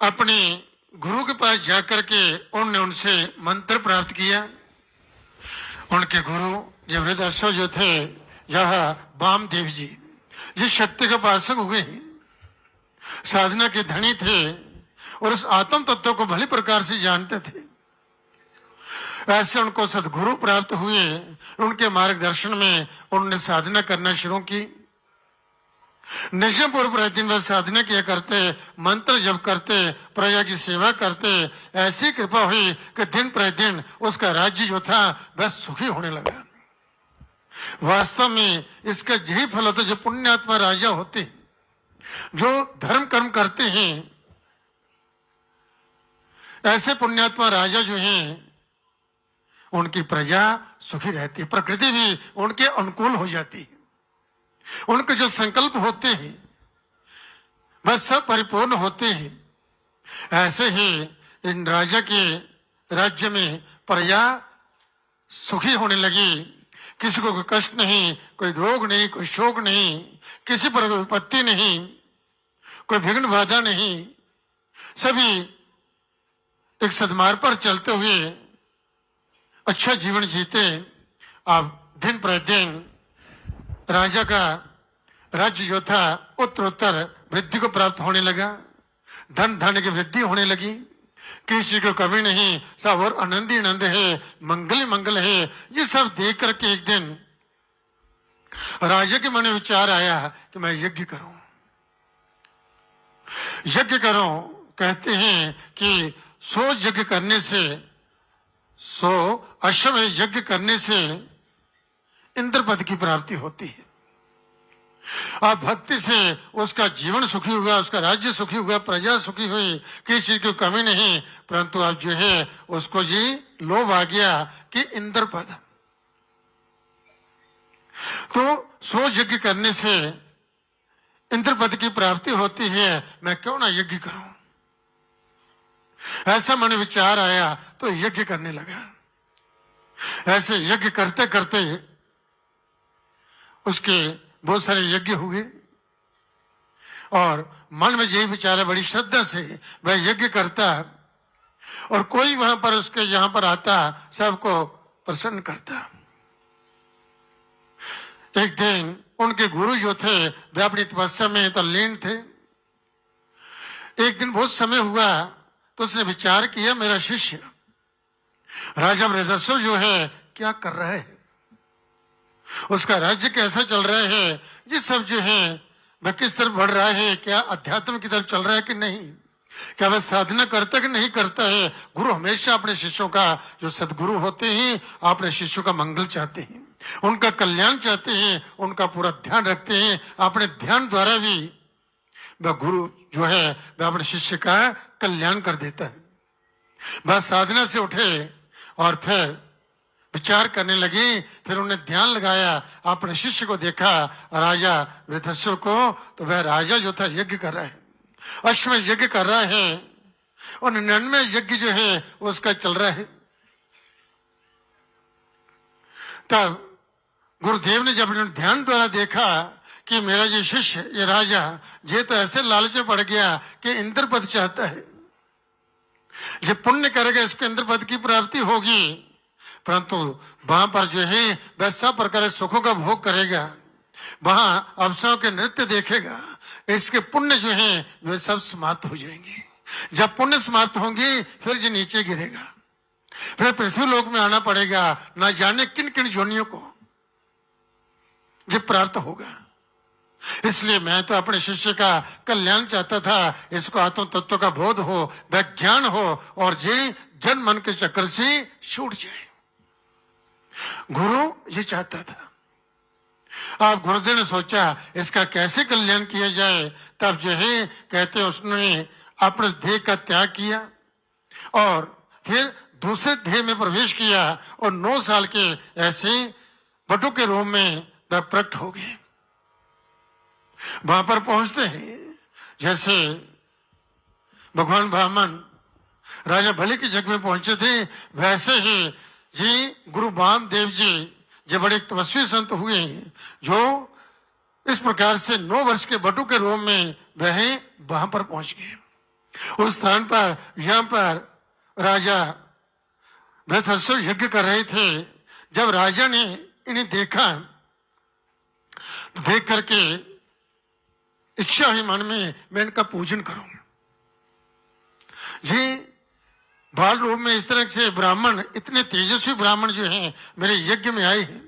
अपने गुरु के पास जाकर के उन्होंने उनसे मंत्र प्राप्त किया। उनके गुरु जब हृदय जो थे जहाँ वामदेव जी जिस शक्ति के उपासक हुए हैं, साधना के धनी थे और उस आत्म तत्व को भली प्रकार से जानते थे, ऐसे उनको सदगुरु प्राप्त हुए। उनके मार्गदर्शन में उन्होंने साधना करना शुरू की। निश्चय पूर्व प्रतिदिन वह साधना किया करते, मंत्र जप करते, प्रजा की सेवा करते। ऐसी कृपा हुई कि दिन प्रतिदिन उसका राज्य जो था वह सुखी होने लगा। वास्तव में इसका यही फल होता है। जो पुण्यात्मा राजा होते हैं, जो धर्म कर्म करते हैं, ऐसे पुण्यात्मा राजा जो हैं उनकी प्रजा सुखी रहती है, प्रकृति भी उनके अनुकूल हो जाती है। उनके जो संकल्प होते हैं वह सब परिपूर्ण होते हैं। ऐसे ही इन राजा के राज्य में प्रजा सुखी होने लगी। किसी को कोई कष्ट नहीं, कोई रोग नहीं, कोई शोक नहीं, किसी पर कोई विपत्ति नहीं, कोई विघ्न बाधा नहीं। सभी एक सद्मार्ग पर चलते हुए अच्छा जीवन जीते। अब दिन प्रतिदिन राजा का राज्य जो था उत्तरोत्तर वृद्धि को प्राप्त होने लगा। धन धान्य की वृद्धि होने लगी। किसी को कभी नहीं, सब और आनंद ही आनंद है, मंगल ही मंगल है। ये सब देख करके एक दिन राजा के मन में विचार आया कि मैं यज्ञ करूं। यज्ञ करूं, कहते हैं कि 100 यज्ञ करने से, 100 अश्वमेध यज्ञ करने से इंद्र पद की प्राप्ति होती है। अब भक्ति से उसका जीवन सुखी हुआ, उसका राज्य सुखी हुआ, प्रजा सुखी हुई, किसी चीज की कमी नहीं। परंतु अब जो है उसको जी लोभ आ गया कि इंद्र पद। तो 100 यज्ञ करने से इंद्र पद की प्राप्ति होती है, मैं क्यों ना यज्ञ करूं। ऐसा मन विचार आया तो यज्ञ करने लगा। ऐसे यज्ञ करते करते उसके बहुत सारे यज्ञ हुए और मन में यही विचार है, बड़ी श्रद्धा से वह यज्ञ करता और कोई वहां पर उसके यहां पर आता, सबको प्रसन्न करता। एक दिन उनके गुरु जो थे वे अपनी तपस्या में तल्लीन थे। एक दिन बहुत समय हुआ तो उसने विचार किया, मेरा शिष्य राजा बृहदस्व जो है क्या कर रहा है, उसका राज्य कैसा चल रहा है, ये सब जो है वह किस तरफ बढ़ रहा है, क्या अध्यात्म की तरफ चल रहा है कि नहीं, क्या वह साधना करता कि नहीं करता है। गुरु हमेशा अपने शिष्यों का, जो सदगुरु होते हैं, अपने शिष्यों का मंगल चाहते हैं, उनका कल्याण चाहते हैं, उनका पूरा ध्यान रखते हैं। अपने ध्यान द्वारा भी वह गुरु जो है वह अपने शिष्य का कल्याण कर देता है। वह साधना से उठे और फिर विचार करने लगे। फिर उन्हें ध्यान लगाया, अपने शिष्य को देखा, राजा वृद्धस्व को, तो वह राजा जो था यज्ञ कर रहा है, अश्वमेध यज्ञ कर रहा है और 99 यज्ञ जो है उसका चल रहा है। तब गुरुदेव ने जब ध्यान द्वारा देखा कि मेरा ये शिष्य, ये राजा, ये तो ऐसे लालच में पड़ गया कि इंद्र पद चाहता है, जो पुण्य करेगा इसको इंद्र पद की प्राप्ति होगी, परंतु वहां पर जो है वह सब प्रकार सुखों का भोग करेगा, वहां अवसरों के नृत्य देखेगा, इसके पुण्य जो है वे सब समाप्त हो जाएंगे। जब पुण्य समाप्त होंगे फिर जो नीचे गिरेगा, फिर पृथ्वी लोक में आना पड़ेगा, ना जाने किन किन योनियों को जब प्राप्त होगा। इसलिए मैं तो अपने शिष्य का कल्याण चाहता था, इसको आत्म तत्व का बोध हो, वह ज्ञान हो और ये जन मन के चक्कर से छूट जाए। गुरु ये चाहता था। अब गुरुदेव ने सोचा इसका कैसे कल्याण किया जाए। तब जो है कहते उसने अपने देह का त्याग किया और फिर दूसरे देह में प्रवेश किया और 9 साल के ऐसे बटु के रूप में वह प्रकट हो गए। वहां पर पहुंचते हैं जैसे भगवान ब्राह्मण राजा भले की जग में पहुंचे थे, वैसे ही जी गुरु वामदेव जी जो बड़े तपस्वी संत हुए, जो इस प्रकार से 9 वर्ष के बटु के रूप में वह वहां पर पहुंच गए। उस स्थान पर यहाँ पर राजा बृहस्पति यज्ञ कर रहे थे। जब राजा ने इन्हें देखा तो देख करके इच्छा हुई मन में मैं इनका पूजन करूं। जी बाल रूप में इस तरह से ब्राह्मण, इतने तेजस्वी ब्राह्मण जो हैं मेरे यज्ञ में आए हैं,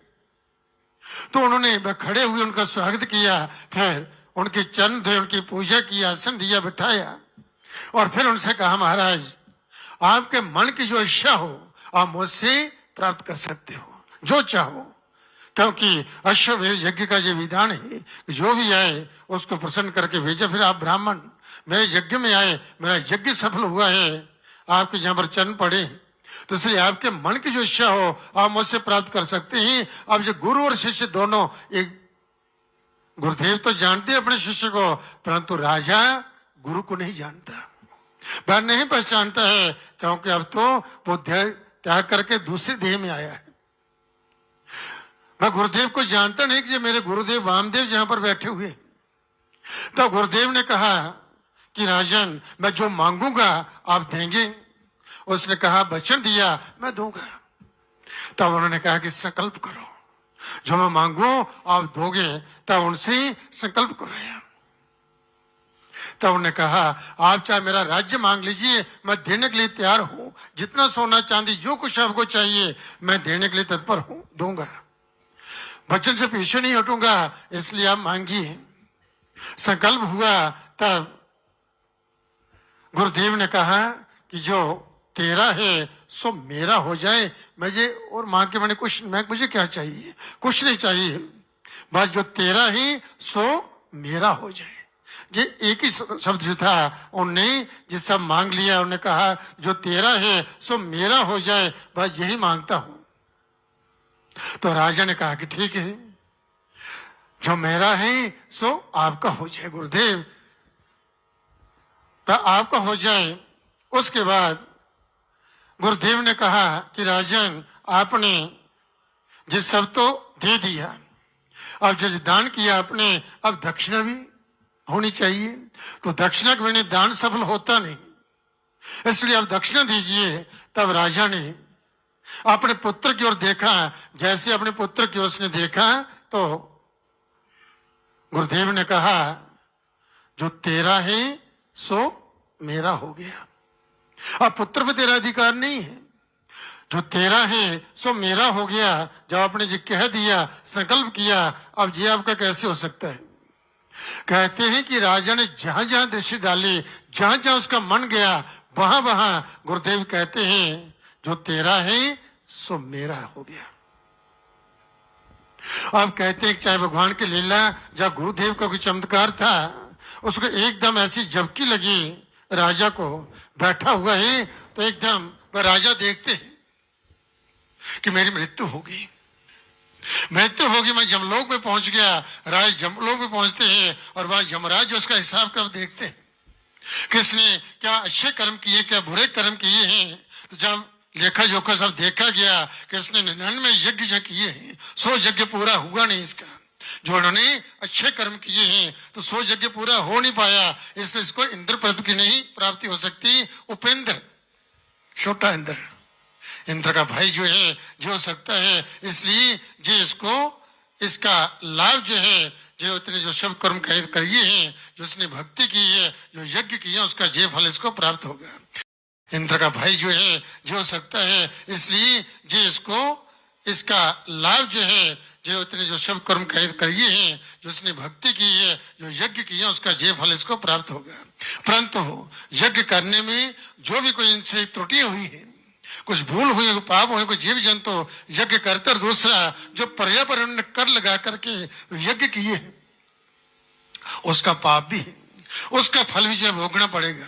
तो उन्होंने खड़े हुए उनका स्वागत किया, फिर उनके चरण धोए, उनकी पूजा की, आसन दिया, बिठाया और फिर उनसे कहा महाराज आपके मन की जो इच्छा हो आप मुझसे प्राप्त कर सकते हो, जो चाहो, क्योंकि अश्वमेध यज्ञ का जो विधान है जो भी आए उसको प्रसन्न करके भेजा। फिर आप ब्राह्मण मेरे यज्ञ में आए, मेरा यज्ञ सफल हुआ है, आपके यहाँ पर चरण पड़े, तो इसलिए आपके मन की जो इच्छा हो आप मुझसे प्राप्त कर सकते हैं। अब जो गुरु और शिष्य दोनों, एक गुरुदेव तो जानते हैं अपने शिष्य को, परंतु राजा गुरु को नहीं जानता, वह नहीं पहचानता है, क्योंकि अब तो वो त्याग करके दूसरे देह में आया है। मैं गुरुदेव को जानता नहीं कि मेरे गुरुदेव वामदेव जहां पर बैठे हुए। तो गुरुदेव ने कहा कि राजन मैं जो मांगूंगा आप देंगे। उसने कहा वचन दिया मैं दूंगा। तब उन्होंने कहा कि संकल्प करो, जो मैं मांगू आप दोगे। तब उनसे संकल्प कराया। तब उन्होंने कहा आप चाहे मेरा राज्य मांग लीजिए, मैं देने के लिए तैयार हूं, जितना सोना चांदी जो कुछ आपको चाहिए मैं देने के लिए तत्पर हूं, दूंगा, वचन से पीछे नहीं हटूंगा, इसलिए आप मांगिए। संकल्प हुआ। तब गुरुदेव ने कहा कि जो तेरा है सो मेरा हो जाए। मुझे और मां के मैंने कुछ, मैं मुझे क्या चाहिए, कुछ नहीं चाहिए, बस जो तेरा है सो मेरा हो जाए। जे एक ही शब्द जो था उनने जिस सब मांग लिया, उन्होंने कहा जो तेरा है सो मेरा हो जाए, बस यही मांगता हूं। तो राजा ने कहा कि ठीक है, जो मेरा है सो आपका हो जाए गुरुदेव, तो आपका हो जाए। उसके बाद गुरुदेव ने कहा कि राजन आपने जिस सब तो दे दिया, अब जो दान किया आपने, अब दक्षिणा भी होनी चाहिए। तो दक्षिणा के बिना दान सफल होता नहीं, इसलिए अब दक्षिणा दीजिए। तब राजा ने अपने पुत्र की ओर देखा। जैसे अपने पुत्र की ओर उसने देखा तो गुरुदेव ने कहा जो तेरा है सो मेरा हो गया। अब पुत्र पे तेरा अधिकार नहीं है, जो तेरा है सो मेरा हो गया। जब आपने जी कह दिया, संकल्प किया, अब जी आपका कैसे हो सकता है। कहते हैं कि राजा ने जहां जहां दृष्टि डाली, जहां जहां उसका मन गया, वहां वहां गुरुदेव कहते हैं जो तेरा है सो मेरा हो गया। अब कहते हैं चाहे भगवान की लीला, जब गुरुदेव का कोई चमत्कार था, उसको एकदम ऐसी झपकी लगी राजा को, बैठा हुआ है तो एकदम वह राजा देखते हैं कि मेरी मृत्यु होगी, मृत्यु होगी, मैं जमलोक में पहुंच गया। राज जमलोक में पहुंचते हैं और वह जमराज उसका हिसाब कब देखते हैं, किसने क्या अच्छे कर्म किए, क्या बुरे कर्म किए हैं। तो जब लेखा जोखा सब देखा गया कि इसने 99 यज्ञ जो किए हैं 100 यज्ञ पूरा हुआ नहीं इसका। जो उन्होंने अच्छे कर्म किए हैं तो 100 यज्ञ पूरा हो नहीं पाया, इसलिए इसको इंद्र पद की नहीं प्राप्ति हो सकती। उपेंद्र, छोटा इंद्र, इंद्र का भाई जो है जो सकता है, इसलिए जो इसको इसका लाभ जो है, जो इतने जो सब कर्म करिए हैं, जो उसने भक्ति की है, जो यज्ञ किया, उसका जय फल इसको प्राप्त होगा। इंद्र का भाई जो है जो सकता है, इसलिए जो इसको इसका लाभ जो है, जो इतने जो सब कर्म करिए हैं, जो उसने भक्ति की है, जो यज्ञ किया, उसका जय फल इसको प्राप्त होगा। परंतु यज्ञ करने में जो भी कोई इनसे त्रुटियां हुई है, कुछ भूल हुई, पाप हुए, कोई जीव जंतु यज्ञ करते, दूसरा जो पर्यावरण ने कर लगा करके यज्ञ किए उसका पाप भी है, उसका फल भी जो भोगना पड़ेगा।